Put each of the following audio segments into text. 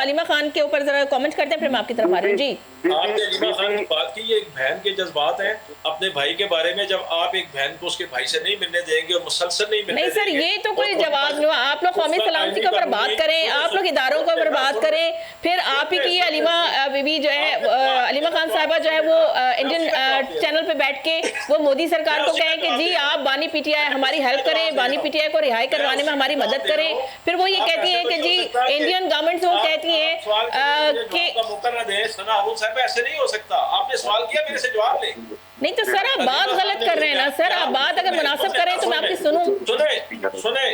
अलीमा खान के ऊपर जरा कमेंट करते हैं, फिर मैं आपकी तरफ आ रही हूँ। जी आपने अलीमा खान की बात की, ये एक बहन के जज्बात हैं अपने भाई के बारे में। जब आप एक बहन को उसके भाई से नहीं मिलने देंगे और मुसलसल नहीं मिलने नहीं सर, देंगे, ये तो कोई जवाब नहीं। आप लोग कौमी सलामती के ऊपर बात करें, आप लोग इदारों के ऊपर बात करें, फिर आप ही की अलीमा बीबी जो है, अलीमा खान साहिबा जो है वो इंडियन चैनल पे बैठ के वो मोदी सरकार को कहें कि जी आप बानी पीटीआई हमारी हेल्प करें, बानी पीटीआई को रिहाई करवाने में हमारी मदद करें। फिर वो ये कहती है कि जी इंडियन गवर्नमेंट वो कहती है कि मौका ना दें। सना अबू साहब ऐसे नहीं हो सकता। आपने सवाल किया, मेरे से जवाब लें। नहीं तो सर आप बात गलत कर रहे हैं ना सर, आप बात अगर मुनासिब करें तो मैं आपकी सुनूं। सुने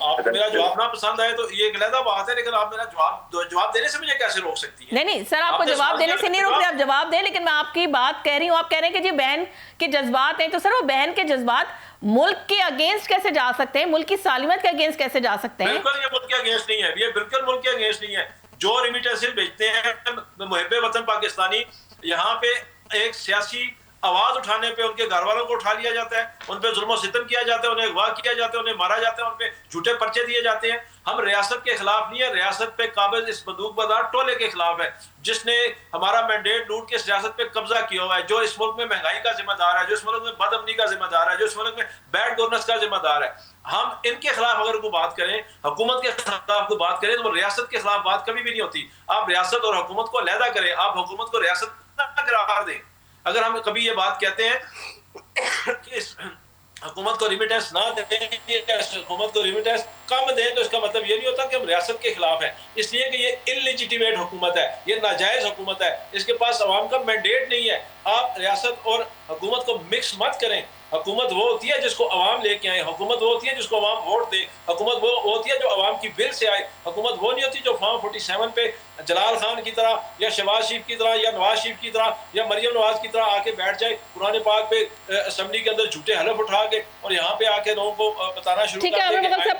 आप मेरा जवाब ना पसंद आए तो ये गलत बात है, लेकिन आप मेरा जवाब देने से मुझे कैसे रोक सकती है? नहीं सर, आपको जवाब देने से नहीं रोक रहे, आप जवाब दें, लेकिन मैं आपकी बात कह रही हूँ। आप कह रहे हैं कि जी बहन के जज्बात हैं, तो सर वो बहन के जज्बात मुल्क के अगेंस्ट कैसे जा सकते हैं, मुल्क की सालिमत के अगेंस्ट कैसे जा सकते हैं? बिल्कुल ये मुल्क के अगेंस्ट नहीं है, ये बिल्कुल मुल्क के अगेंस्ट नहीं है। जो रिमिटेंसेस भेजते हैं मुहिब्बे वतन पाकिस्तानी, यहाँ पे एक सियासी आवाज उठाने पे उनके घर वालों को उठा लिया जाता है, उन पे जुल्म सितम किया जाता है, उन्हें अगवा किया जाता है, उन्हें मारा जाता है, उन पे झूठे पर्चे दिए जाते हैं। हम रियासत के खिलाफ नहीं है, रियासत पे काबिज इस बंदूकबाजार टोले के खिलाफ है जिसने हमारा मैंडेट लूट के रियासत पे कब्जा किया हुआ है, जो इस मुल्क में महंगाई का जिम्मेदार है, जो इस मुल्क में बदअमनी का जिम्मेदार है, जो इस मुल्क में बैड गवर्नेंस का जिम्मेदार है। हम इनके खिलाफ अगर कोई बात करें, हुकूमत के खिलाफ कोई बात करें, तो रियासत के खिलाफ बात कभी भी नहीं होती। आप रियासत और हुकूमत को अलहदा करें, आप हुकूमत को रियासत ना करार दें। अगर हम कभी ये बात कहते हैं कि इस हुकूमत को रिमिटेंस ना दें, हुकूमत को रिमिटेंस कम दें, तो इसका मतलब ये नहीं होता कि हम रियासत के खिलाफ हैं। इसलिए कि ये इलेजिटिमेट हुकूमत है, ये नाजायज हुकूमत है, इसके पास अवाम का मैंडेट नहीं है। आप रियासत और हुकूमत को मिक्स मत करें। हुकूमत वो होती है जिसको अवाम लेके आए, हुकूमत वो होती है जिसको अवाम वोट दे, हुकूमत वो होती है जो अवाम की बिल से आए। हुकूमत वो नहीं होती जो फॉर्म 47 पे जलाल खान की तरह या शहबाज शरीफ की तरह या नवाज शरीफ की तरह या मरियम नवाज की तरह आके बैठ जाए कुरान पाक पे असेंबली के अंदर झूठे हलफ उठा के और यहाँ पे आके लोगों को बताना शुरू कर दे।